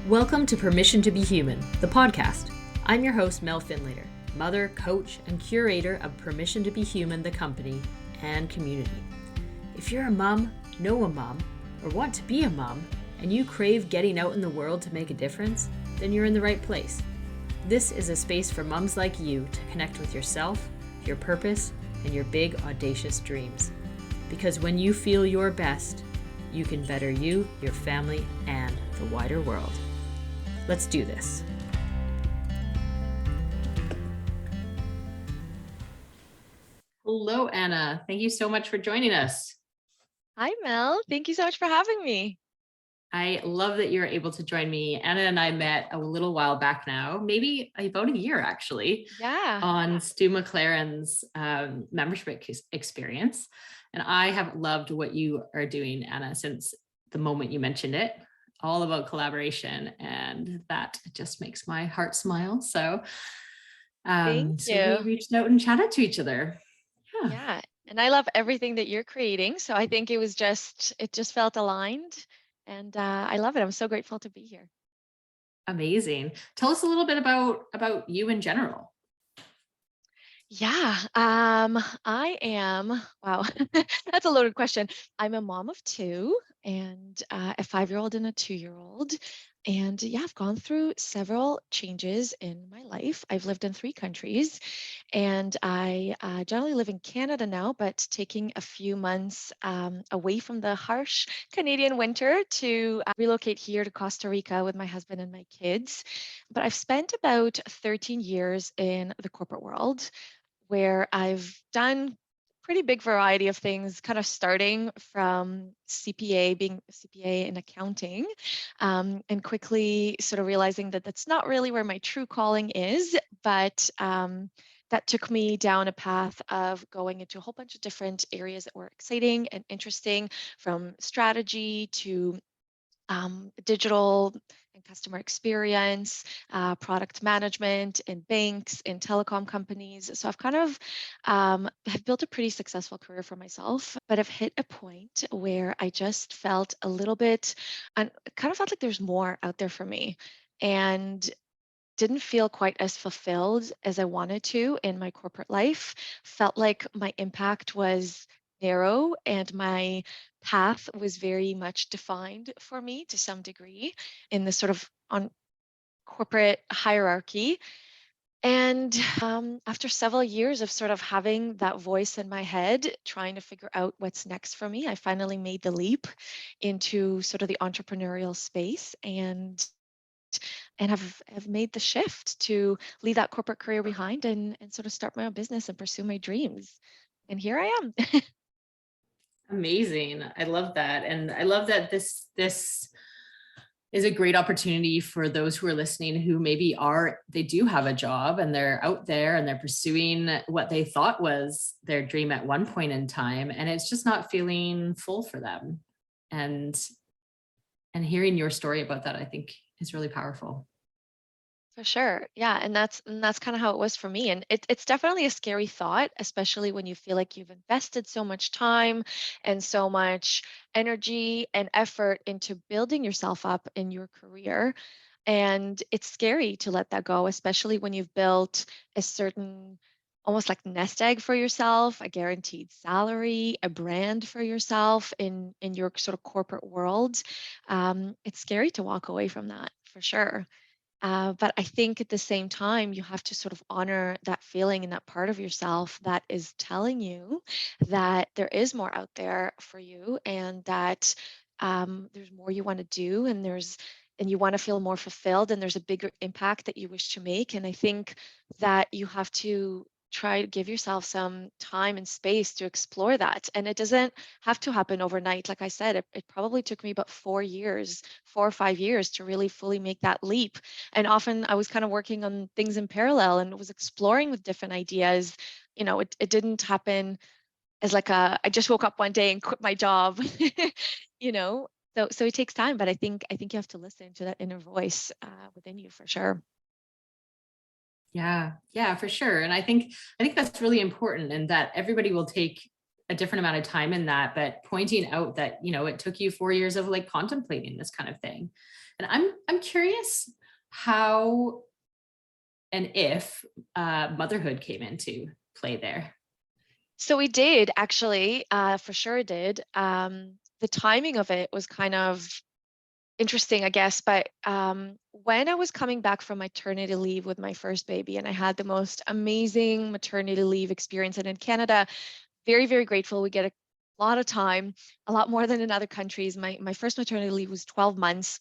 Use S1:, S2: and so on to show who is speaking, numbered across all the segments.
S1: Welcome to Permission to Be Human, the podcast. I'm your host, Mel Finlater, mother, coach, and curator of Permission to Be Human, the company and community. If you're a mom, know a mom, or want to be a mom, and you crave getting out in the world to make a difference, then you're in the right place. This is a space for moms like you to connect with yourself, your purpose, and your big, audacious dreams. Because when you feel your best, you can better you, your family, and the wider world. Let's do this. Hello, Anna. Thank you so much for joining us.
S2: Hi, Mel. Thank you so much for having me.
S1: I love that you're able to join me. Anna and I met a little while back now, maybe about a year actually, on Stu McLaren's membership experience. And I have loved what you are doing, Anna, since the moment you mentioned it. All about collaboration, and that just makes my heart smile. So,
S2: Thank you.
S1: We reached out and chatted to each other.
S2: Yeah. And I love everything that you're creating. So I think it just felt aligned, and I love it. I'm so grateful to be here.
S1: Amazing. Tell us a little bit about you in general.
S2: Yeah. I am, wow, that's a loaded question. I'm a mom of two and a 5-year-old and a 2-year-old. And yeah, I've gone through several changes in my life. I've lived in 3 countries, and I generally live in Canada now, but taking a few months away from the harsh Canadian winter to relocate here to Costa Rica with my husband and my kids. But I've spent about 13 years in the corporate world, where I've done pretty big variety of things, kind of starting from CPA, being a CPA in accounting, and quickly sort of realizing that that's not really where my true calling is, but that took me down a path of going into a whole bunch of different areas that were exciting and interesting, from strategy to digital and customer experience, product management in banks, in telecom companies. So I've kind of have built a pretty successful career for myself, but I've hit a point where I just felt a little bit, and kind of felt like there's more out there for me, and didn't feel quite as fulfilled as I wanted to in my corporate life. Felt like my impact was narrow and my path was very much defined for me to some degree in this sort of on corporate hierarchy. And after several years of sort of having that voice in my head, trying to figure out what's next for me, I finally made the leap into sort of the entrepreneurial space, and have made the shift to leave that corporate career behind and sort of start my own business and pursue my dreams. And here I am.
S1: Amazing. I love that. And I love that this is a great opportunity for those who are listening who maybe they do have a job and they're out there and they're pursuing what they thought was their dream at one point in time, and it's just not feeling full for them. And hearing your story about that, I think, is really powerful.
S2: For sure. Yeah. And that's kind of how it was for me. And it's definitely a scary thought, especially when you feel like you've invested so much time and so much energy and effort into building yourself up in your career. And it's scary to let that go, especially when you've built a certain, almost like nest egg for yourself, a guaranteed salary, a brand for yourself in your sort of corporate world. It's scary to walk away from that, for sure. But I think at the same time, you have to sort of honor that feeling and that part of yourself that is telling you that there is more out there for you, and that there's more you want to do, and you want to feel more fulfilled, and there's a bigger impact that you wish to make. And I think that you have to try to give yourself some time and space to explore that. And it doesn't have to happen overnight. Like I said, it probably took me about 4 years, 4 or 5 years to really fully make that leap. And often I was kind of working on things in parallel and was exploring with different ideas. It didn't happen as like I just woke up one day and quit my job, you know. So it takes time, but I think you have to listen to that inner voice within you, for sure.
S1: Yeah, for sure. And I think that's really important, and that everybody will take a different amount of time in that, but pointing out that, it took you 4 years of like contemplating this kind of thing. And I'm curious how and if motherhood came into play there.
S2: So we did actually, for sure did. The timing of it was kind of interesting, I guess. But when I was coming back from maternity leave with my first baby, and I had the most amazing maternity leave experience, and in Canada, very, very grateful. We get a lot of time, a lot more than in other countries. My first maternity leave was 12 months.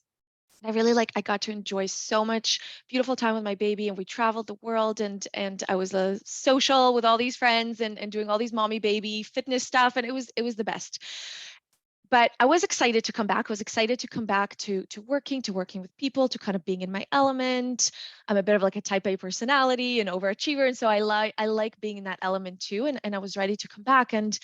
S2: I really I got to enjoy so much beautiful time with my baby, and we traveled the world, and I was social with all these friends, and doing all these mommy baby fitness stuff, and it was the best. But I was excited to come back. I was excited to come back to working with people, to kind of being in my element. I'm a bit of like a type A personality and overachiever, and so I like being in that element too. And I was ready to come back. And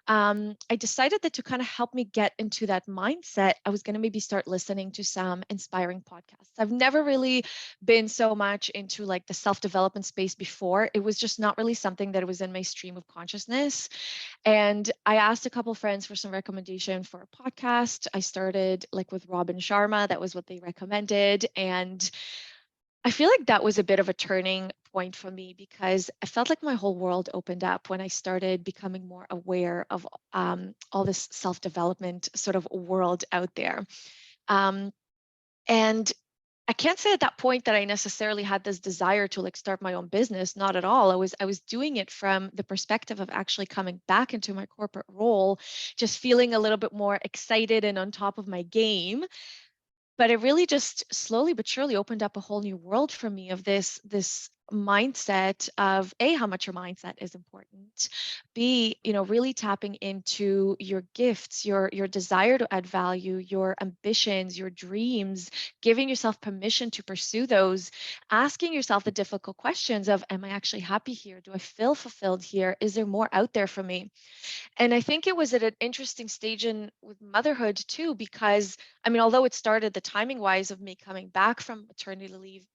S2: I decided that to kind of help me get into that mindset, I was going to maybe start listening to some inspiring podcasts. I've never really been so much into like the self-development space before. It was just not really something that was in my stream of consciousness. And I asked a couple friends for some recommendation for a podcast. I started like with Robin Sharma. That was what they recommended. And I feel like that was a bit of a turning point for me, because I felt like my whole world opened up when I started becoming more aware of all this self-development sort of world out there. Um, and I can't say at that point that I necessarily had this desire to like start my own business. Not at all. I was doing it from the perspective of actually coming back into my corporate role, just feeling a little bit more excited and on top of my game. But it really just slowly but surely opened up a whole new world for me of this mindset of A, how much your mindset is important, B, really tapping into your gifts, your desire to add value, your ambitions, your dreams, giving yourself permission to pursue those, asking yourself the difficult questions of, am I actually happy here? Do I feel fulfilled here? Is there more out there for me? And I think it was at an interesting stage in with motherhood too, because I mean, although it started the timing wise of me coming back from maternity leave,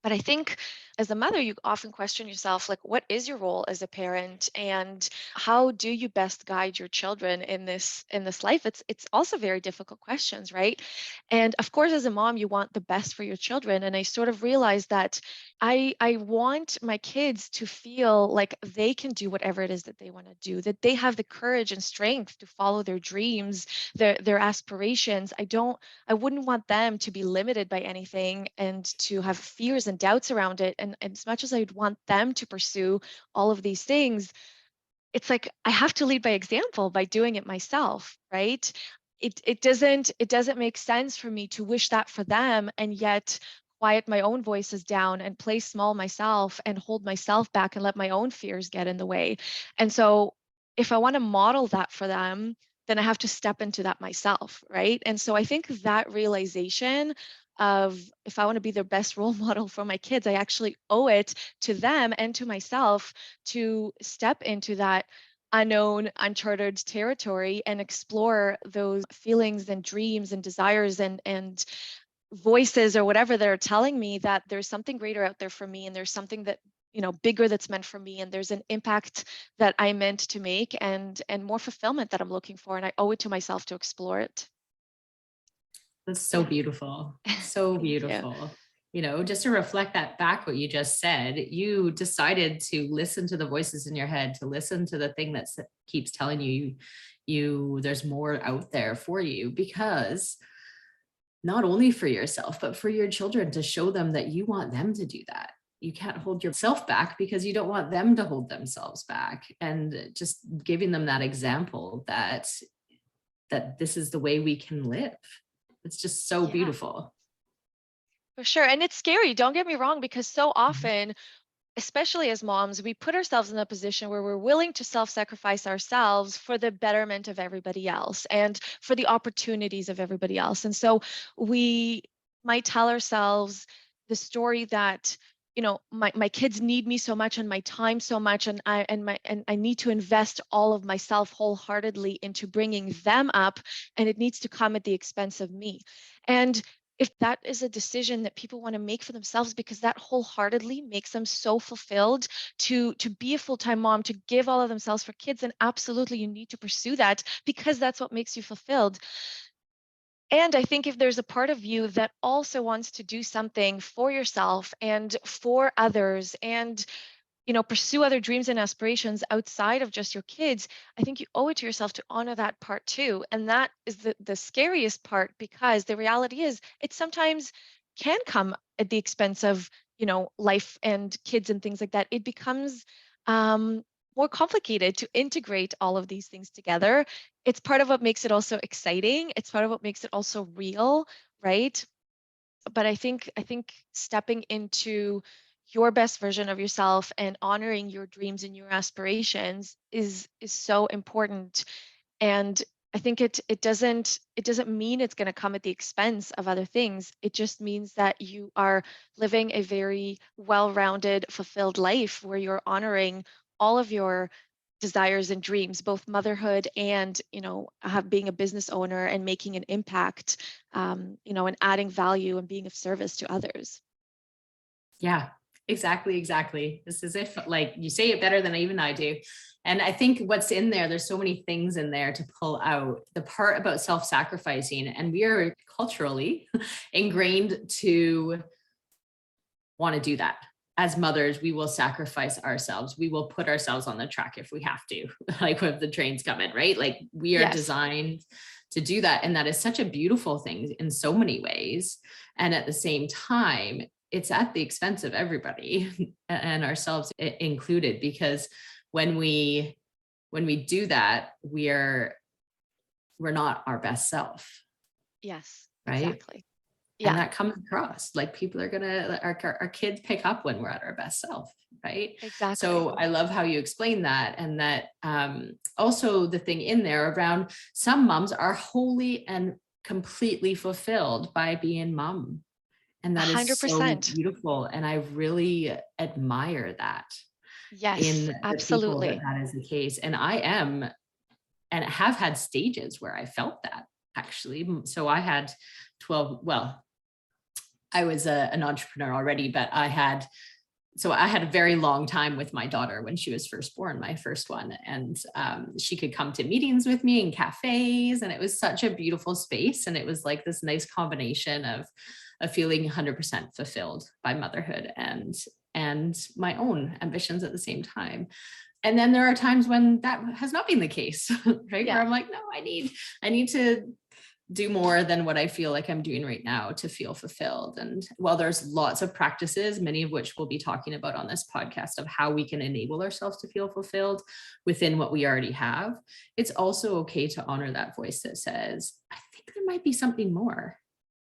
S2: but I think as a mother, you often question yourself, like, what is your role as a parent, and how do you best guide your children in this life? It's also very difficult questions, right? And of course, as a mom, you want the best for your children. And I sort of realized that I want my kids to feel like they can do whatever it is that they want to do, that they have the courage and strength to follow their dreams, their aspirations. I wouldn't want them to be limited by anything and to have fears and doubts around it. And as much as I'd want them to pursue all of these things, it's like I have to lead by example by doing it myself, right? It doesn't make sense for me to wish that for them and yet quiet my own voices down and play small myself and hold myself back and let my own fears get in the way. And so if I want to model that for them, then I have to step into that myself, right? And so I think that realization of, if I want to be the best role model for my kids, I actually owe it to them and to myself to step into that unknown, uncharted territory and explore those feelings and dreams and desires and voices or whatever that are telling me that there's something greater out there for me, and there's something that bigger that's meant for me, and there's an impact that I meant to make, and more fulfillment that I'm looking for, and I owe it to myself to explore it.
S1: That's so
S2: Yeah.
S1: beautiful. So
S2: Thank you.
S1: beautiful. Just to reflect that back, what you just said, you decided to listen to the voices in your head, to listen to the thing that keeps telling you there's more out there for you, because not only for yourself, but for your children, to show them that you want them to do that. You can't hold yourself back because you don't want them to hold themselves back. And just giving them that example that this is the way we can live. It's just so
S2: Yeah,
S1: beautiful.
S2: for sure. And it's scary, don't get me wrong, because so
S1: Mhm.
S2: often, especially as moms, we put ourselves in a position where we're willing to self-sacrifice ourselves for the betterment of everybody else and for the opportunities of everybody else. And so we might tell ourselves the story that, my kids need me so much and my time so much, and I need to invest all of myself wholeheartedly into bringing them up, and it needs to come at the expense of me. And if that is a decision that people want to make for themselves, because that wholeheartedly makes them so fulfilled to be a full-time mom, to give all of themselves for kids, then absolutely you need to pursue that, because that's what makes you fulfilled. And I think if there's a part of you that also wants to do something for yourself and for others, and pursue other dreams and aspirations outside of just your kids, I think you owe it to yourself to honor that part too. And that is the scariest part, because the reality is it sometimes can come at the expense of, life and kids and things like that. It becomes um, more complicated to integrate all of these things together. It's part of what makes it also exciting. It's part of what makes it also real, right? But I think stepping into your best version of yourself and honoring your dreams and your aspirations is so important. And I think it doesn't mean it's going to come at the expense of other things. It just means that you are living a very well-rounded, fulfilled life where you're honoring all of your desires and dreams, both motherhood and, being a business owner and making an impact, and adding value and being of service to others.
S1: Yeah, exactly, exactly. This is if like you say it better than even I do. And I think what's in there, there's so many things in there to pull out. The part about self-sacrificing, and we are culturally ingrained to want to do that. As mothers, we will sacrifice ourselves. We will put ourselves on the track if we have to, like if the trains come in, right? Like we are
S2: Yes.
S1: designed to do that. And that is such a beautiful thing in so many ways. And at the same time, it's at the expense of everybody and ourselves included, because when we do that, we're not our best self,
S2: Yes,
S1: right?
S2: exactly.
S1: And
S2: Yeah,
S1: that comes across, like people are gonna, our kids pick up when we're at our best self, right?
S2: exactly.
S1: So I love how you explain that. And that also the thing in there around some moms are wholly and completely fulfilled by being mom, and
S2: A
S1: that is
S2: hundred
S1: so
S2: percent.
S1: beautiful, and I really admire that in
S2: Yes,
S1: the people that
S2: absolutely.
S1: that is the case. And I am, and have had stages where I felt that, actually. So I had 12, well, I was an entrepreneur already, but I had a very long time with my daughter when she was first born, my first one. And she could come to meetings with me in cafes, and it was such a beautiful space. And it was like this nice combination of feeling 100% fulfilled by motherhood and my own ambitions at the same time. And then there are times when that has not been the case, right? Where
S2: Yeah.
S1: I'm like, no, I need to do more than what I feel like I'm doing right now to feel fulfilled. And while there's lots of practices, many of which we'll be talking about on this podcast, of how we can enable ourselves to feel fulfilled within what we already have, it's also okay to honor that voice that says, I think there might be something more.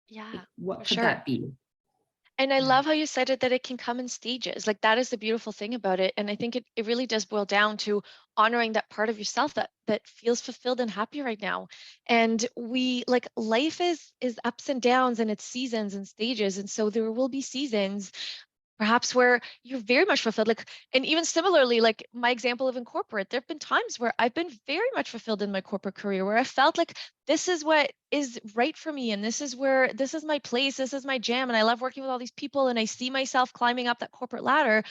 S1: Like,
S2: Yeah, for
S1: what could
S2: sure.
S1: that be?
S2: And I
S1: Yeah.
S2: love how you said it, that it can come in stages. Like that is the beautiful thing about it. And I think it really does boil down to honoring that part of yourself that feels fulfilled and happy right now. And we like life is ups and downs, and it's seasons and stages. And so there will be seasons perhaps where you're very much fulfilled, like, and even similarly, like my example of in corporate, there have been times where I've been very much fulfilled in my corporate career, where I felt like this is what is right for me, and this is my place, this is my jam, and I love working with all these people, and I see myself climbing up that corporate ladder.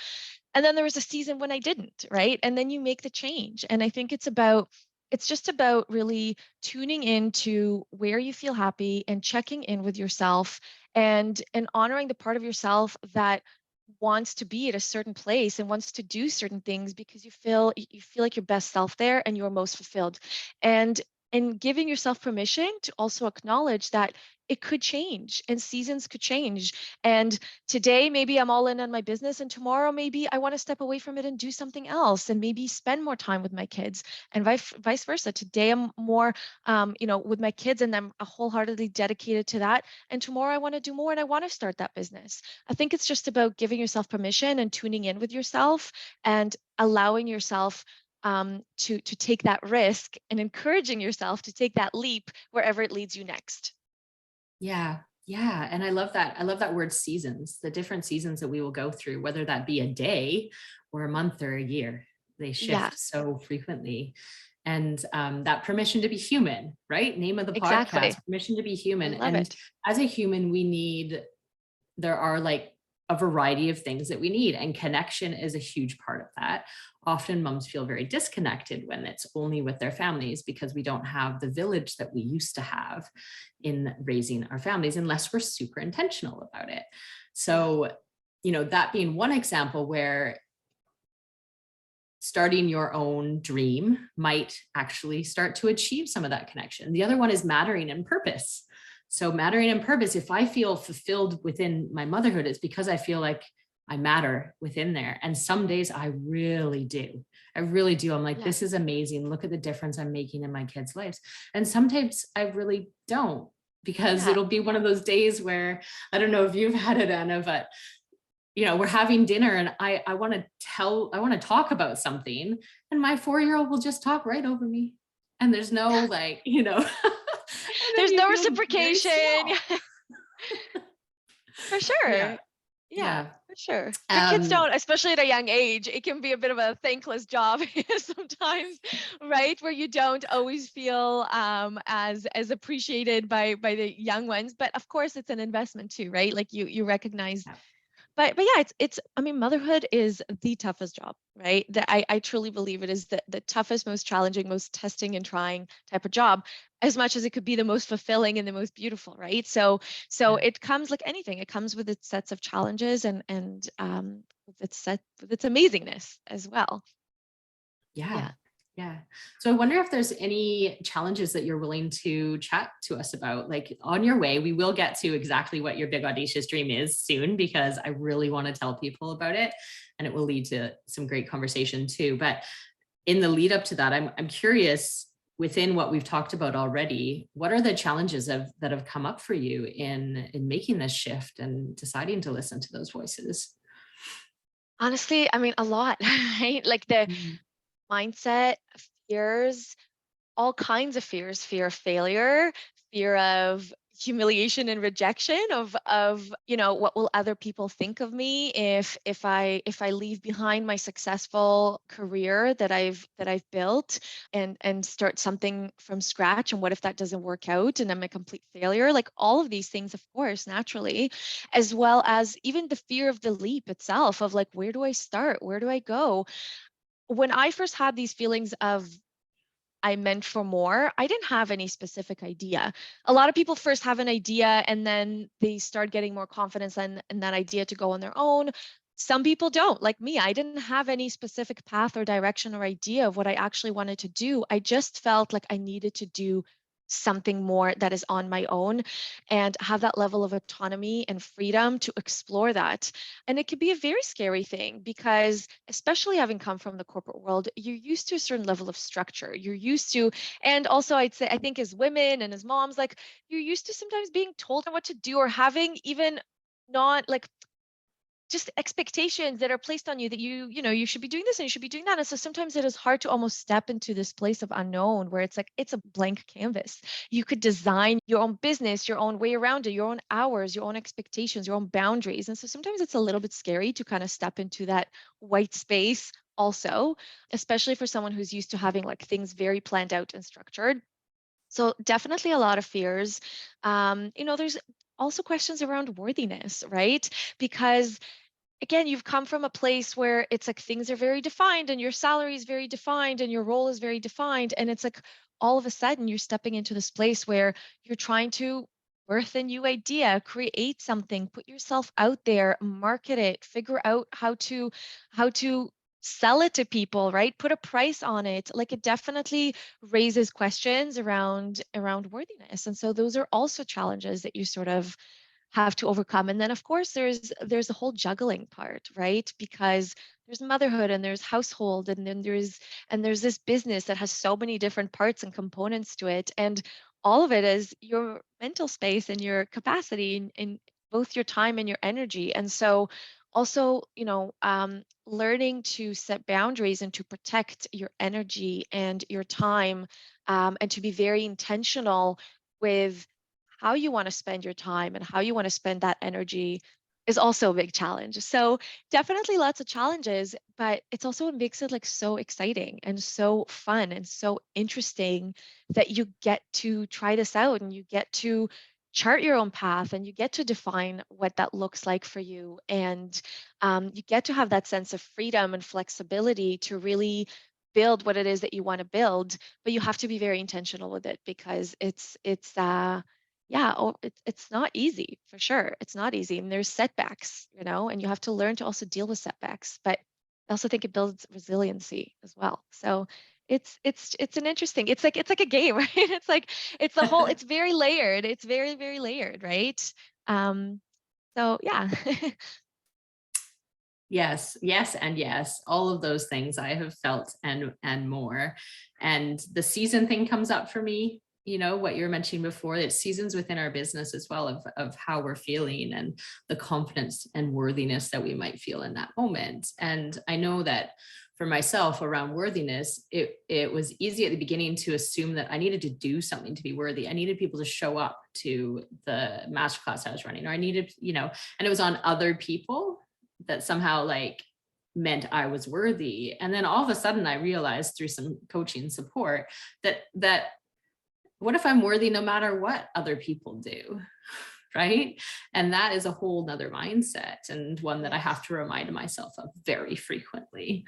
S2: And then there was a season when I didn't, right? And then you make the change. And I think it's just about really tuning into where you feel happy and checking in with yourself, and honoring the part of yourself that wants to be at a certain place and wants to do certain things, because you feel like your best self there and you're most fulfilled. And and giving yourself permission to also acknowledge that it could change and seasons could change. And today maybe I'm all in on my business, and tomorrow maybe I want to step away from it and do something else and maybe spend more time with my kids, and vice versa. Today I'm more with my kids, and I'm wholeheartedly dedicated to that, and tomorrow I want to do more and I want to start that business. I think it's just about giving yourself permission and tuning in with yourself, and allowing yourself to take that risk, and encouraging yourself to take that leap wherever it leads you next.
S1: Yeah. Yeah. And I love that. I love that word seasons, the different seasons that we will go through, whether that be a day or a month or a year. They
S2: Yeah,
S1: shift so frequently. And that permission to be human, right? Name of the
S2: Exactly.
S1: podcast, permission to be
S2: I
S1: human.
S2: love
S1: And
S2: it.
S1: as a human, there are like a variety of things that we need, and connection is a huge part of that. Often moms feel very disconnected when it's only with their families, because we don't have the village that we used to have in raising our families, unless we're super intentional about it. So, that being one example where starting your own dream might actually start to achieve some of that connection. The other one is mattering and purpose. So mattering and purpose, if I feel fulfilled within my motherhood, it's because I feel like I matter within there. And some days I really do. I really do. I'm like,
S2: Yeah.
S1: this is amazing. Look at the difference I'm making in my kids' lives. And sometimes I really don't, because
S2: Yeah.
S1: it'll be one of those days where, I don't know if you've had it, Anna, but we're having dinner and I want to talk about something, and my 4-year-old will just talk right over me. And there's no like, and then
S2: There's
S1: you
S2: no
S1: feel very
S2: reciprocation.
S1: small.
S2: For sure.
S1: Yeah.
S2: Yeah,
S1: Yeah.
S2: for sure. Your kids
S1: Um,
S2: don't, especially at a young age, it can be a bit of a thankless job sometimes, right? Where you don't always feel as appreciated by the young ones. But of course, it's an investment too, right? Like you recognize,
S1: yeah.
S2: but yeah, it's I mean, motherhood is the toughest job, right? That I truly believe it is the toughest, most challenging, most testing and trying type of job, as much as it could be the most fulfilling and the most beautiful, right? So
S1: Yeah.
S2: it comes like anything, it comes with its sets of challenges and with its amazingness as well.
S1: Yeah.
S2: Yeah.
S1: Yeah. So I wonder if there's any challenges that you're willing to chat to us about. Like on your way, we will get to exactly what your big audacious dream is soon, because I really want to tell people about it, and it will lead to some great conversation too. But in the lead up to that, I'm curious, within what we've talked about already, what are the challenges that have come up for you in making this shift and deciding to listen to those voices?
S2: Honestly, I mean, a lot, right? Like the
S1: Mm.
S2: mindset, fears, all kinds of fears, fear of failure, fear of humiliation and rejection of what will other people think of me if I leave behind my successful career that I've built and start something from scratch, and what if that doesn't work out and I'm a complete failure, like all of these things, of course, naturally, as well as even the fear of the leap itself, of like, where do I start, where do I go? When I first had these feelings of I meant for more, I didn't have any specific idea. A lot of people first have an idea and then they start getting more confidence in that idea to go on their own. Some people don't, like me. I didn't have any specific path or direction or idea of what I actually wanted to do. I just felt like I needed to do something more that is on my own and have that level of autonomy and freedom to explore that. And it can be a very scary thing because, especially having come from the corporate world, you're used to a certain level of structure. You're used to, and also I'd say, I think as women and as moms, like you're used to sometimes being told what to do or having even not like just expectations that are placed on you that you should be doing this and you should be doing that. And so sometimes it is hard to almost step into this place of unknown where it's like it's a blank canvas. You could design your own business, your own way around it, your own hours, your own expectations, your own boundaries. And so sometimes it's a little bit scary to kind of step into that white space also, especially for someone who's used to having like things very planned out and structured. So definitely a lot of fears. There's also questions around worthiness, right? Because again, you've come from a place where it's like things are very defined and your salary is very defined and your role is very defined. And it's like all of a sudden you're stepping into this place where you're trying to birth a new idea, create something, put yourself out there, market it, figure out how to sell it to people, right? Put a price on it. Like it definitely raises questions around worthiness. And so those are also challenges that you sort of have to overcome. And then of course there's a whole juggling part, right? Because there's motherhood and there's household and then there's this business that has so many different parts and components to it. And all of it is your mental space and your capacity in both your time and your energy. And so also, learning to set boundaries and to protect your energy and your time, and to be very intentional with how you want to spend your time and how you want to spend that energy is also a big challenge. So definitely lots of challenges, but it's also what makes it like so exciting and so fun and so interesting that you get to try this out and you get to chart your own path and you get to define what that looks like for you. And you get to have that sense of freedom and flexibility to really build what it is that you want to build, but you have to be very intentional with it because it's not easy for sure. It's not easy. And there's setbacks, and you have to learn to also deal with setbacks. But I also think it builds resiliency as well. So it's an interesting, it's like a game, right? It's very layered. It's very, very layered, right? So yeah.
S1: Yes, yes, and yes. All of those things I have felt and more. And the season thing comes up for me. What you were mentioning before, it's seasons within our business as well of how we're feeling and the confidence and worthiness that we might feel in that moment. And I know that for myself around worthiness, it was easy at the beginning to assume that I needed to do something to be worthy. I needed people to show up to the masterclass I was running, or I needed, and it was on other people that somehow like meant I was worthy. And then all of a sudden I realized through some coaching support that what if I'm worthy no matter what other people do? Right. And that is a whole nother mindset, and one that I have to remind myself of very frequently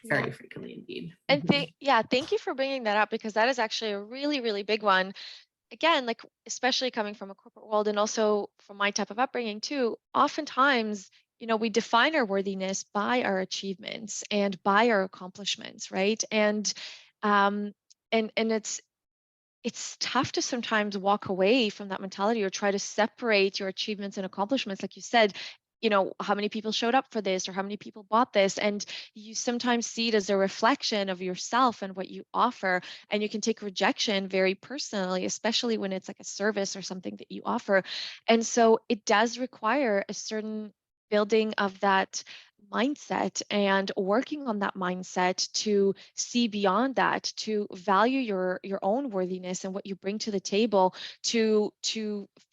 S1: indeed.
S2: And thank you for bringing that up because that is actually a really, really big one. Again, like especially coming from a corporate world and also from my type of upbringing too, oftentimes, we define our worthiness by our achievements and by our accomplishments, right? Um, and it's tough to sometimes walk away from that mentality or try to separate your achievements and accomplishments, like you said. How many people showed up for this or how many people bought this, and you sometimes see it as a reflection of yourself and what you offer, and you can take rejection very personally, especially when it's like a service or something that you offer. And so it does require a certain building of that mindset and working on that mindset to see beyond that, to value your own worthiness and what you bring to the table, to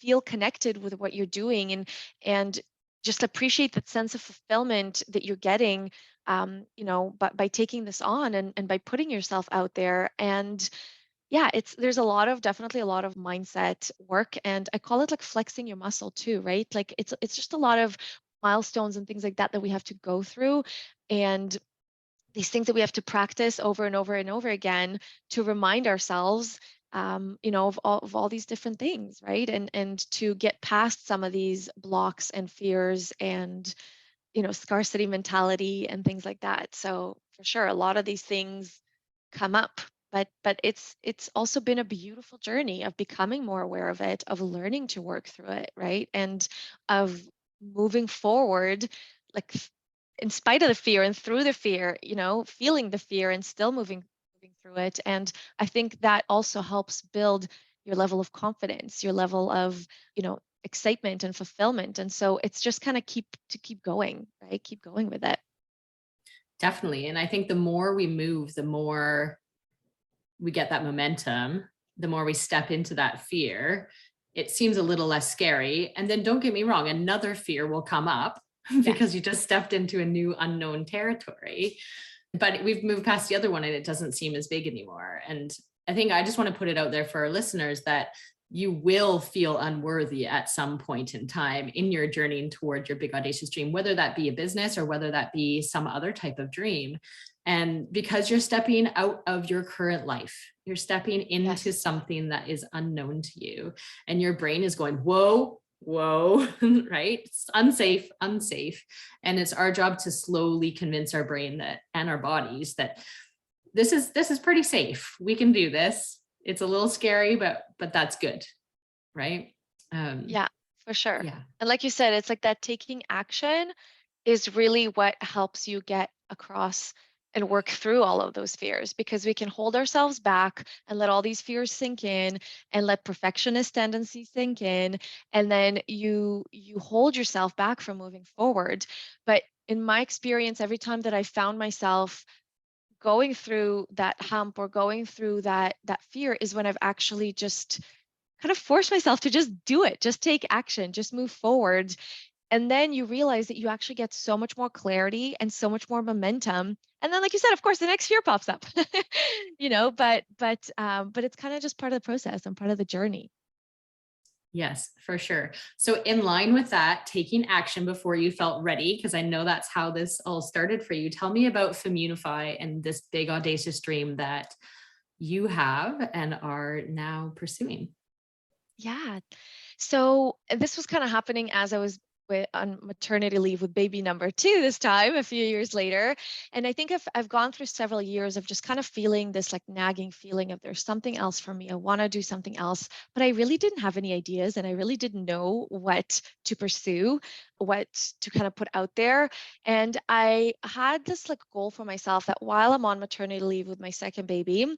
S2: feel connected with what you're doing, and just appreciate that sense of fulfillment that you're getting, but by taking this on and by putting yourself out there. And yeah, there's definitely a lot of mindset work, and I call it like flexing your muscle too, right? Like it's just a lot of milestones and things like that that we have to go through, and these things that we have to practice over and over and over again to remind ourselves, of all these different things, right? And to get past some of these blocks and fears and scarcity mentality and things like that. So for sure, a lot of these things come up, but it's also been a beautiful journey of becoming more aware of it, of learning to work through it, right? And of moving forward, like in spite of the fear and through the fear, feeling the fear and still moving through it. And I think that also helps build your level of confidence, your level of, excitement and fulfillment. And so it's just kind of keep going, right? Keep going with it.
S1: Definitely. And I think the more we move, the more we get that momentum, the more we step into that fear, it seems a little less scary. And then don't get me wrong, another fear will come up because you just stepped into a new unknown territory. But we've moved past the other one and it doesn't seem as big anymore. And I think I just want to put it out there for our listeners that you will feel unworthy at some point in time in your journey toward your big audacious dream, whether that be a business or whether that be some other type of dream. And because you're stepping out of your current life, you're stepping into something that is unknown to you, and your brain is going, whoa, right? It's unsafe. And it's our job to slowly convince our brain that, and our bodies, that this is pretty safe. We can do this. It's a little scary, but that's good. Right.
S2: Yeah, for sure.
S1: Yeah.
S2: And like you said, it's like that taking action is really what helps you get across and work through all of those fears, because we can hold ourselves back and let all these fears sink in and let perfectionist tendencies sink in, and then you hold yourself back from moving forward. But in my experience, every time that I found myself going through that hump or going through that fear is when I've actually just kind of forced myself to just do it, just take action, just move forward. And then you realize that you actually get so much more clarity and so much more momentum. And then, like you said, of course, the next fear pops up, but it's kind of just part of the process and part of the journey.
S1: Yes, for sure. So, in line with that, taking action before you felt ready, because I know that's how this all started for you. Tell me about Femunify and this big audacious dream that you have and are now pursuing.
S2: Yeah. So this was kind of happening as I was on maternity leave with baby number two this time, a few years later. And I think I've gone through several years of just kind of feeling this like nagging feeling of there's something else for me. I want to do something else, but I really didn't have any ideas and I really didn't know what to pursue, what to kind of put out there. And I had this like goal for myself that while I'm on maternity leave with my second baby,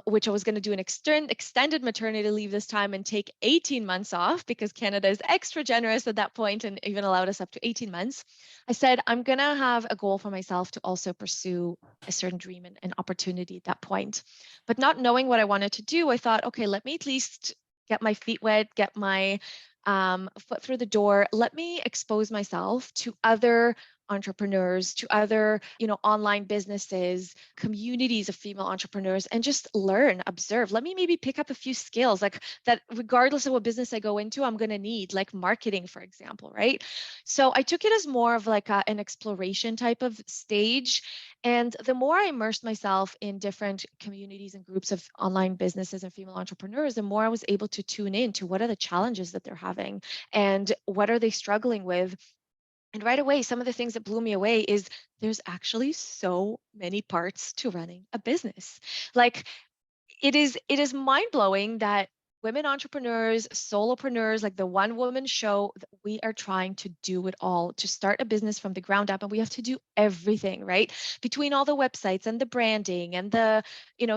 S2: which I was going to do an extended maternity leave this time and take 18 months off because Canada is extra generous at that point and even allowed us up to 18 months. I said, I'm going to have a goal for myself to also pursue a certain dream and opportunity at that point. But not knowing what I wanted to do, I thought, okay, let me at least get my feet wet, get my foot through the door. Let me expose myself to other entrepreneurs, to other, online businesses, communities of female entrepreneurs, and just learn, observe. Let me maybe pick up a few skills like that, regardless of what business I go into, I'm going to need, like marketing, for example, right? So I took it as more of like an exploration type of stage. And the more I immersed myself in different communities and groups of online businesses and female entrepreneurs, the more I was able to tune in to what are the challenges that they're having and what are they struggling with. And right away, some of the things that blew me away is there's actually so many parts to running a business. Like it is mind-blowing that women entrepreneurs, solopreneurs, like the one woman show, we are trying to do it all to start a business from the ground up and we have to do everything, right? Between all the websites and the branding and the,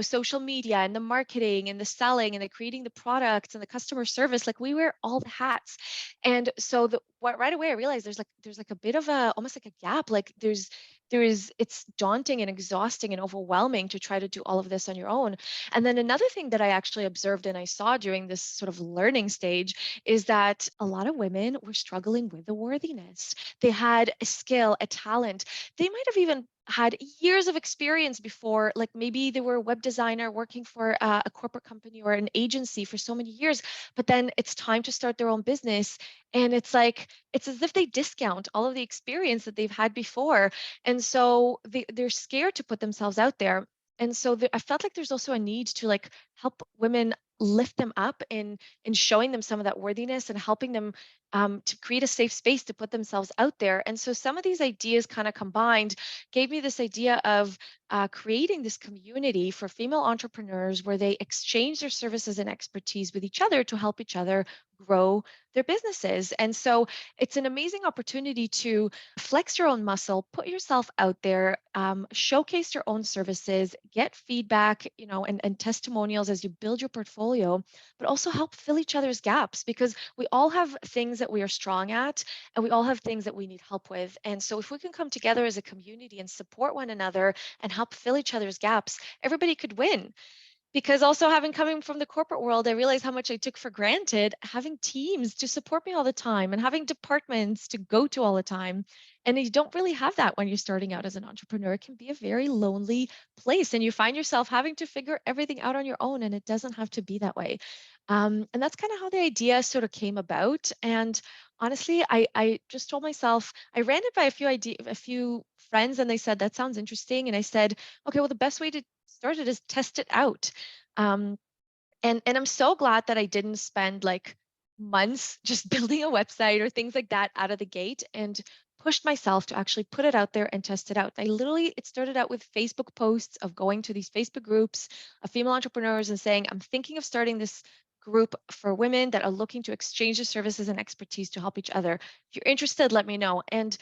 S2: social media and the marketing and the selling and the creating the products and the customer service, like we wear all the hats. And so right away I realized there's like a bit of a almost like a gap. Like it's daunting and exhausting and overwhelming to try to do all of this on your own. And then another thing that I actually observed and I saw during this sort of learning stage is that a lot of women were struggling with the worthiness. They had a skill, a talent. They might have even had years of experience before, like maybe they were a web designer working for a corporate company or an agency for so many years, but then it's time to start their own business. And it's like, it's as if they discount all of the experience that they've had before. And so they're scared to put themselves out there. And so I felt like there's also a need to like help women lift them up in showing them some of that worthiness and helping them to create a safe space to put themselves out there. And so some of these ideas kind of combined gave me this idea of creating this community for female entrepreneurs where they exchange their services and expertise with each other to help each other grow their businesses. And so it's an amazing opportunity to flex your own muscle, put yourself out there, showcase your own services, get feedback, and testimonials as you build your portfolio, but also help fill each other's gaps because we all have things that we are strong at and we all have things that we need help with. And so if we can come together as a community and support one another and help fill each other's gaps, everybody could win. Because also having coming from the corporate world, I realized how much I took for granted having teams to support me all the time and having departments to go to all the time. And you don't really have that when you're starting out as an entrepreneur. It can be a very lonely place and you find yourself having to figure everything out on your own, and it doesn't have to be that way. And that's kind of how the idea sort of came about. And honestly, I just told myself, I ran it by a few friends, and they said that sounds interesting. And I said, okay, well, the best way to start it is test it out. Um, and I'm so glad that I didn't spend like months just building a website or things like that out of the gate and pushed myself to actually put it out there and test it out. It started out with Facebook posts of going to these Facebook groups of female entrepreneurs and saying, I'm thinking of starting this group for women that are looking to exchange their services and expertise to help each other. If you're interested, let me know. And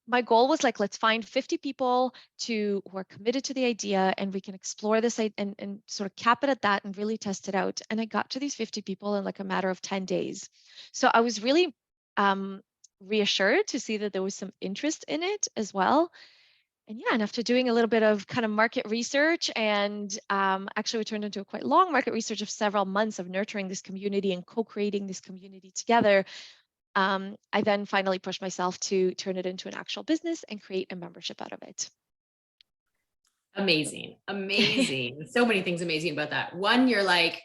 S2: my goal was like, let's find 50 people who are committed to the idea and we can explore this and sort of cap it at that and really test it out. And I got to these 50 people in like a matter of 10 days. So I was really reassured to see that there was some interest in it as well. And yeah, and after doing a little bit of kind of market research and actually we turned into a quite long market research of several months of nurturing this community and co-creating this community together, I then finally pushed myself to turn it into an actual business and create a membership out of it.
S1: Amazing. Amazing. So many things amazing about that. One, you're like,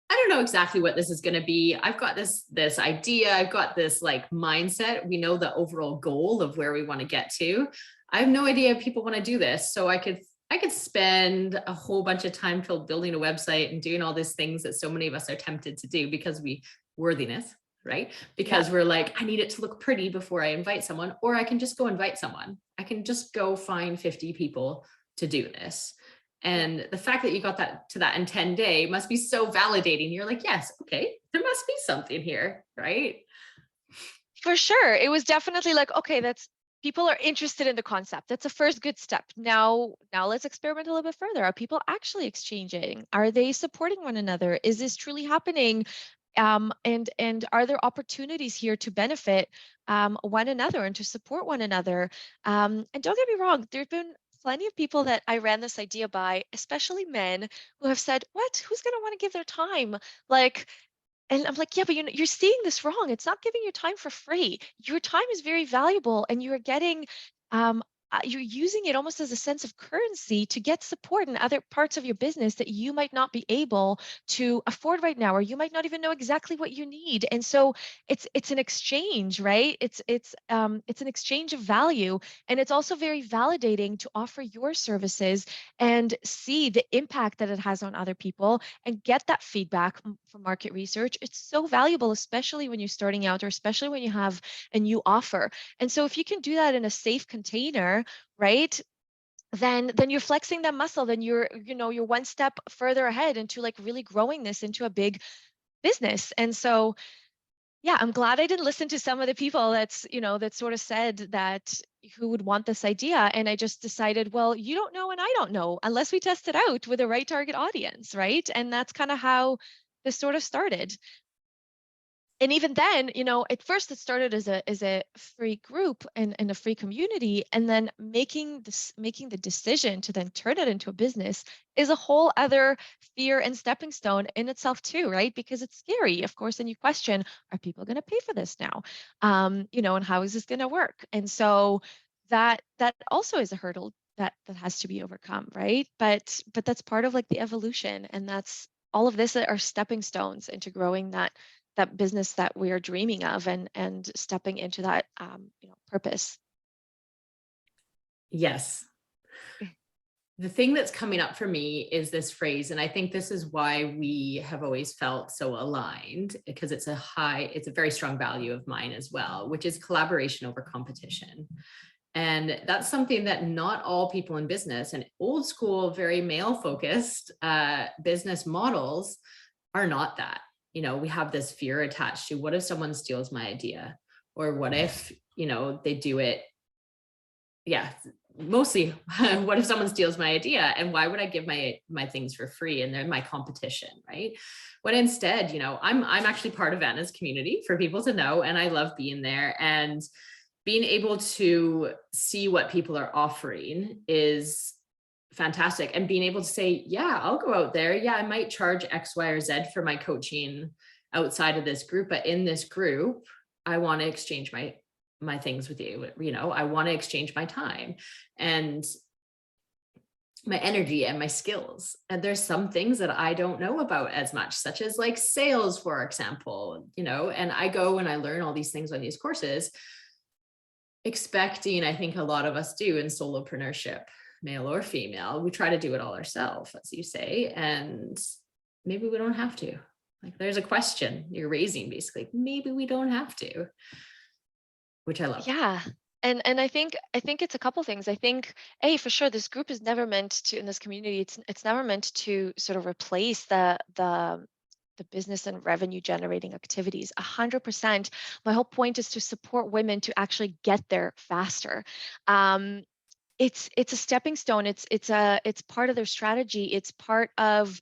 S1: I don't know exactly what this is going to be. I've got this idea. I've got this like mindset. We know the overall goal of where we want to get to. I have no idea if people want to do this. So I could spend a whole bunch of time filled building a website and doing all these things that so many of us are tempted to do because worthiness, right?
S2: Yeah.
S1: Because we're like, I need it to look pretty before I invite someone, or I can just go invite someone. I can just go find 50 people to do this. And the fact that you got to that in 10 day must be so validating. You're like, yes, okay, there must be something here, right?
S2: For sure. It was definitely like, okay, people are interested in the concept. That's a first good step. Now let's experiment a little bit further. Are people actually exchanging? Are they supporting one another? Is this truly happening? And are there opportunities here to benefit one another and to support one another? And don't get me wrong, there've been plenty of people that I ran this idea by, especially men, who have said, "What? Who's going to want to give their time?" Like, and I'm like, yeah, but you're seeing this wrong. It's not giving your time for free. Your time is very valuable, and you're getting, you're using it almost as a sense of currency to get support in other parts of your business that you might not be able to afford right now, or you might not even know exactly what you need. And so it's an exchange, right? It's an exchange of value, and it's also very validating to offer your services and see the impact that it has on other people and get that feedback from market research. It's so valuable, especially when you're starting out or especially when you have a new offer. And so if you can do that in a safe container, right? Then you're flexing that muscle, then you're one step further ahead into like really growing this into a big business. And so yeah, I'm glad I didn't listen to some of the people that sort of said that who would want this idea. And I just decided, well, you don't know and I don't know unless we test it out with the right target audience, right? And that's kind of how this sort of started. And even then, at first it started as a free group and a free community, and then making the decision to then turn it into a business is a whole other fear and stepping stone in itself too, right? Because it's scary, of course, and you question, are people going to pay for this now? And how is this going to work? And so that also is a hurdle that has to be overcome, right? But that's part of like the evolution, and that's all of this are stepping stones into growing that business that we are dreaming of and stepping into that purpose.
S1: Yes. The thing that's coming up for me is this phrase, and I think this is why we have always felt so aligned, because it's a very strong value of mine as well, which is collaboration over competition. And that's something that not all people in business and old school, very male focused business models are not that. We have this fear attached to, what if someone steals my idea? Or what if, they do it? Yeah, mostly what if someone steals my idea, and why would I give my things for free and they're my competition, right? When instead, I'm actually part of Anna's community, for people to know, and I love being there, and being able to see what people are offering is fantastic. And being able to say, yeah, I'll go out there. Yeah, I might charge X, Y, or Z for my coaching outside of this group, but in this group, I want to exchange my things with you. I want to exchange my time and my energy and my skills. And there's some things that I don't know about as much, such as like sales, for example, and I go and I learn all these things on these courses, expecting, I think a lot of us do in solopreneurship, male or female, we try to do it all ourselves, as you say, and maybe we don't have to. Like, there's a question you're raising, basically, maybe we don't have to, which I love.
S2: Yeah. And I think it's a couple things. I think, for sure, this group is never meant to, in this community, it's never meant to sort of replace the business and revenue generating activities. 100%. My whole point is to support women to actually get there faster. It's a stepping stone. It's part of their strategy. It's part of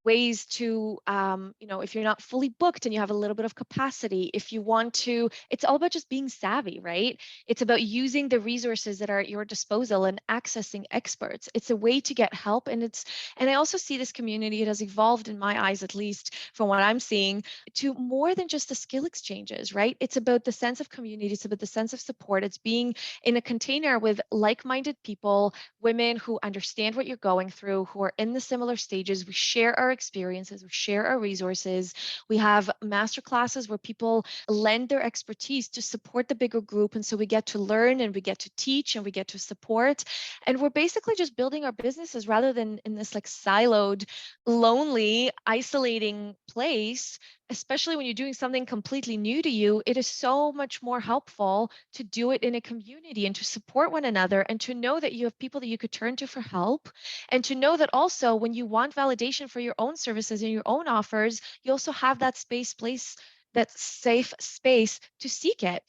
S2: ways to, if you're not fully booked and you have a little bit of capacity, if you want to, it's all about just being savvy, right? It's about using the resources that are at your disposal and accessing experts. It's a way to get help. And I also see this community, it has evolved in my eyes, at least from what I'm seeing, to more than just the skill exchanges, right? It's about the sense of community, it's about the sense of support. It's being in a container with like-minded people, women who understand what you're going through, who are in the similar stages. We share our experiences, we share our resources. We have master classes where people lend their expertise to support the bigger group. And so we get to learn and we get to teach and we get to support. And we're basically just building our businesses rather than in this like siloed, lonely, isolating place. Especially when you're doing something completely new to you, it is so much more helpful to do it in a community and to support one another and to know that you have people that you could turn to for help. And to know that also when you want validation for your own services and your own offers, you also have that place, that safe space to seek it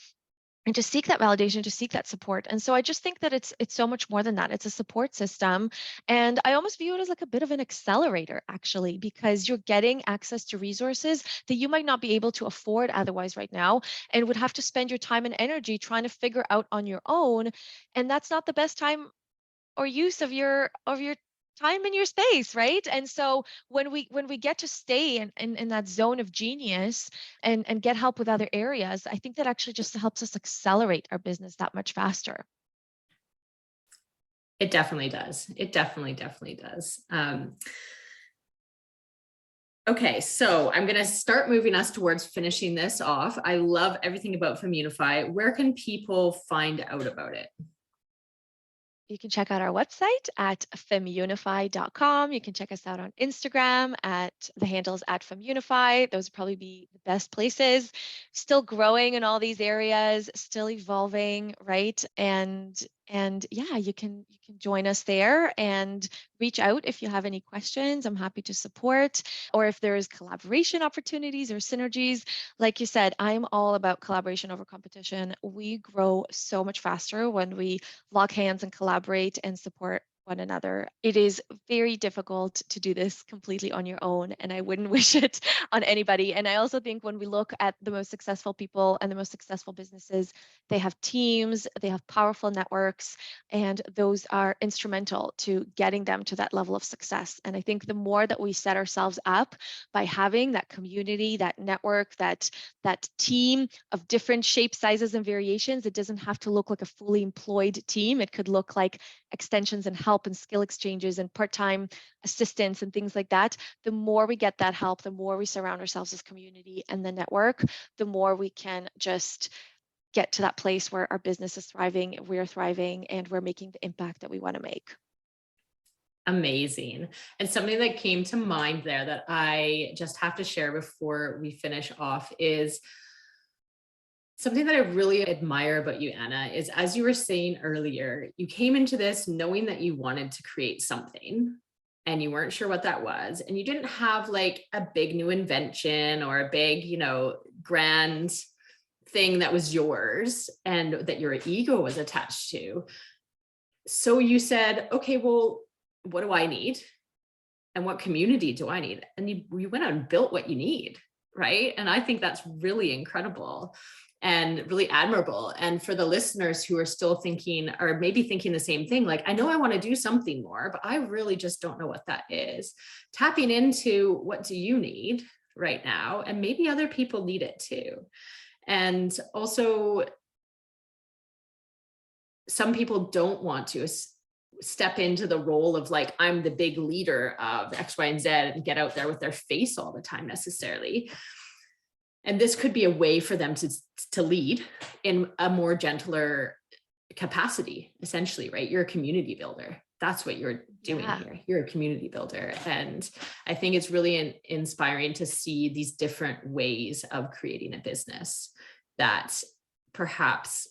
S2: and to seek that validation, to seek that support. And so I just think that it's so much more than that. It's a support system. And I almost view it as like a bit of an accelerator, actually, because you're getting access to resources that you might not be able to afford otherwise right now, and would have to spend your time and energy trying to figure out on your own. And that's not the best time or use of your time in your space, right? And so when we get to stay in that zone of genius and get help with other areas, I think that actually just helps us accelerate our business that much faster.
S1: It definitely does. It definitely does. Okay, so I'm going to start moving us towards finishing this off. I love everything about Femunify. Where can people find out about it?
S2: You can check out our website at femunify.com. You can check us out on Instagram at the handles at Femunify. Those would probably be the best places. Still growing in all these areas, still evolving, right? And yeah, you can join us there and reach out if you have any questions. I'm happy to support, or if there's collaboration opportunities or synergies. Like you said, I'm all about collaboration over competition. We grow so much faster when we lock hands and collaborate and support one another. It is very difficult to do this completely on your own, and I wouldn't wish it on anybody. And I also think when we look at the most successful people and the most successful businesses, they have teams, they have powerful networks, and those are instrumental to getting them to that level of success. And I think the more that we set ourselves up by having that community, that network, that team of different shapes, sizes, and variations, it doesn't have to look like a fully employed team. It could look like extensions and help and skill exchanges and part-time assistance and things like that. The more we get that help, the more we surround ourselves as community and the network, the more we can just get to that place where our business is thriving, we're thriving, and we're making the impact that we want to make.
S1: Amazing. And something that came to mind there that I just have to share before we finish off is something that I really admire about you, Anna, is as you were saying earlier, you came into this knowing that you wanted to create something and you weren't sure what that was. And you didn't have like a big new invention or a big, grand thing that was yours and that your ego was attached to. So you said, okay, well, what do I need? And what community do I need? And you went out and built what you need, right? And I think that's really incredible and really admirable. And for the listeners who are still thinking, or maybe thinking the same thing, like, I know I want to do something more, but I really just don't know what that is. Tapping into what do you need right now? And maybe other people need it too. And also, some people don't want to step into the role of like, I'm the big leader of X, Y, and Z and get out there with their face all the time necessarily. And this could be a way for them to lead in a more gentler capacity, essentially, right? You're a community builder. That's what you're doing here. You're a community builder. And I think it's really inspiring to see these different ways of creating a business that perhaps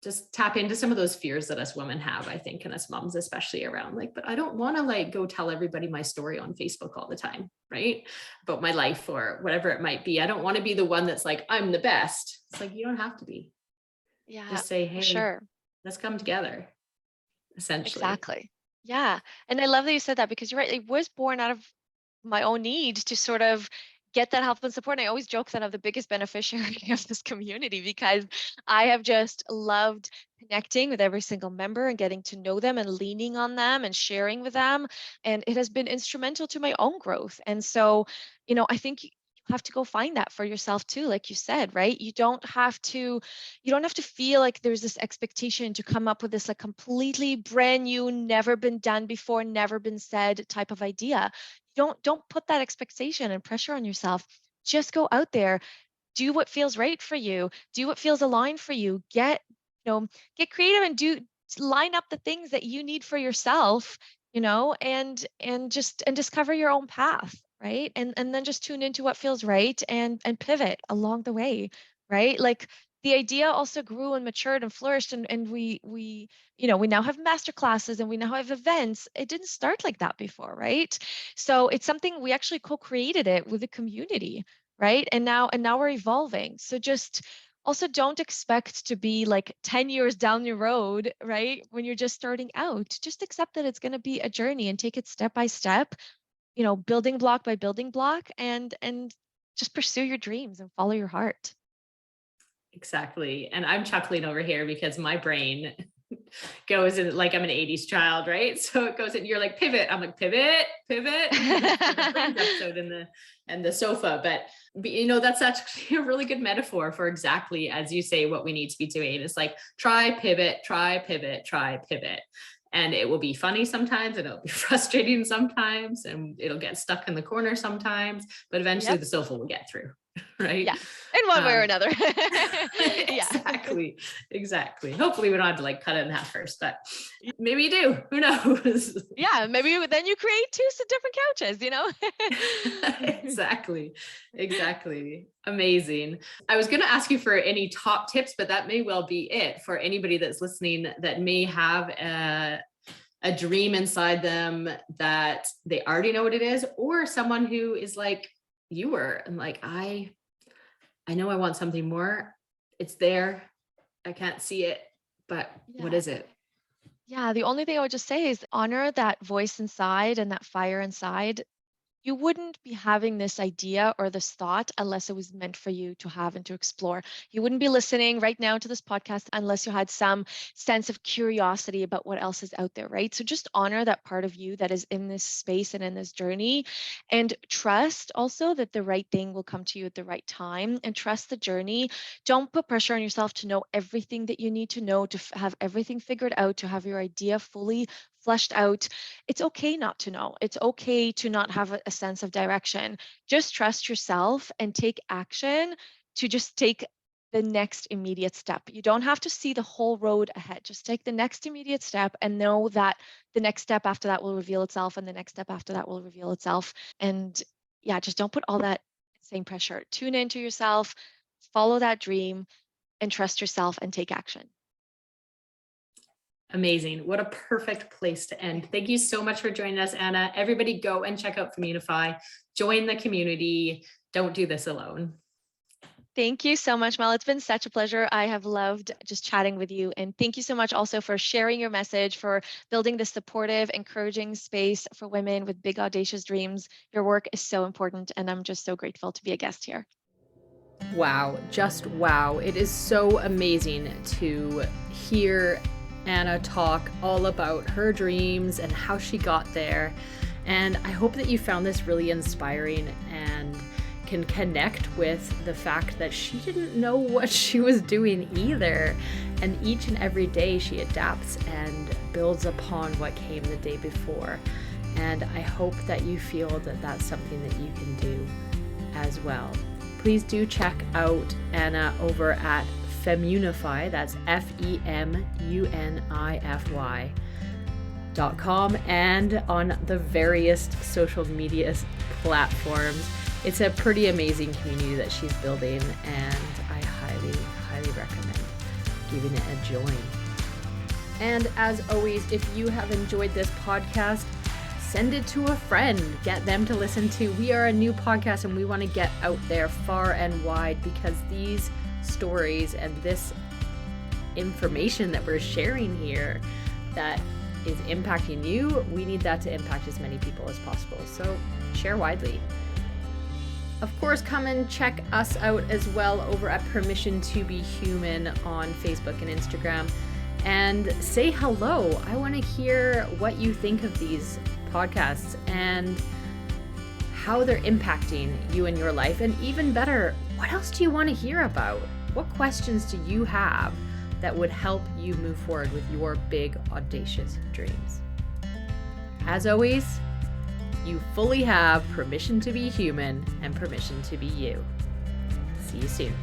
S1: just tap into some of those fears that us women have, I think, and us moms, especially around like, but I don't want to like go tell everybody my story on Facebook all the time, right? About my life or whatever it might be. I don't want to be the one that's like, I'm the best. It's like, you don't have to be.
S2: Yeah,
S1: just say, hey,
S2: sure.
S1: Let's come together, essentially.
S2: Exactly. Yeah. And I love that you said that, because you're right. It was born out of my own need to sort of get that help and support. And I always joke that I'm the biggest beneficiary of this community because I have just loved connecting with every single member and getting to know them and leaning on them and sharing with them. And it has been instrumental to my own growth. And so, I think you have to go find that for yourself too, like you said, right? You don't have to feel like there's this expectation to come up with this like completely brand new, never been done before, never been said type of idea. Don't put that expectation and pressure on yourself. Just go out there, do what feels right for you, do what feels aligned for you. Get creative and line up the things that you need for yourself, and discover your own path, right? And then just tune into what feels right and pivot along the way, right? Like the idea also grew and matured and flourished, and we now have master classes and we now have events. It didn't start like that before, right? So it's something we actually co-created it with the community, right? And now we're evolving. So just also don't expect to be like 10 years down the road, right? When you're just starting out, just accept that it's going to be a journey and take it step by step, building block by building block, and just pursue your dreams and follow your heart.
S1: Exactly. And I'm chuckling over here because my brain goes in like I'm an 80s child, right? So it goes in, you're like, pivot. I'm like, pivot. The Friends episode and the sofa. But that's actually a really good metaphor for exactly, as you say, what we need to be doing. It's like, try, pivot, try, pivot, try, pivot. And it will be funny sometimes, and it'll be frustrating sometimes, and it'll get stuck in the corner sometimes, but eventually the sofa will get through. Right?
S2: Yeah. In one way or another.
S1: Yeah. Exactly. Hopefully we don't have to like cut it in half first, but maybe you do. Who knows?
S2: Yeah. Maybe then you create two different couches,
S1: Exactly. Amazing. I was going to ask you for any top tips, but that may well be it for anybody that's listening that may have a dream inside them that they already know what it is, or someone who is like you were and like, I know I want something more. It's there. I can't see it, but what is it?
S2: Yeah. The only thing I would just say is honor that voice inside and that fire inside. You wouldn't be having this idea or this thought unless it was meant for you to have and to explore. You wouldn't be listening right now to this podcast unless you had some sense of curiosity about what else is out there, right? So just honor that part of you that is in this space and in this journey, and trust also that the right thing will come to you at the right time, and trust the journey. Don't put pressure on yourself to know everything that you need to know, to have everything figured out, to have your idea fully fleshed out. It's okay not to know. It's okay to not have a sense of direction. Just trust yourself and take action to just take the next immediate step. You don't have to see the whole road ahead. Just take the next immediate step and know that the next step after that will reveal itself, and the next step after that will reveal itself. And yeah, just don't put all that same pressure. Tune into yourself, follow that dream, and trust yourself and take action.
S1: Amazing. What a perfect place to end. Thank you so much for joining us, Anna. Everybody go and check out Femunify. Join the community. Don't do this alone.
S2: Thank you so much, Mel. It's been such a pleasure. I have loved just chatting with you. And thank you so much also for sharing your message, for building this supportive, encouraging space for women with big, audacious dreams. Your work is so important, and I'm just so grateful to be a guest here.
S1: Wow. Just wow. It is so amazing to hear Anna talk all about her dreams and how she got there. And I hope that you found this really inspiring and can connect with the fact that she didn't know what she was doing either. And each and every day she adapts and builds upon what came the day before. And I hope that you feel that that's something that you can do as well. Please do check out Anna over at Femunify, that's FEMUNIFY.com, and on the various social media platforms. It's a pretty amazing community that she's building, and I highly, highly recommend giving it a join. And as always, if you have enjoyed this podcast, send it to a friend, get them to listen to. We are a new podcast and we want to get out there far and wide, because these stories and this information that we're sharing here that is impacting you, we need that to impact as many people as possible. So share widely. Of course, come and check us out as well over at Permission to Be Human on Facebook and Instagram. And say hello. I want to hear what you think of these podcasts and how they're impacting you in your life. And even better, what else do you want to hear about? What questions do you have that would help you move forward with your big, audacious dreams? As always, you fully have permission to be human and permission to be you. See you soon.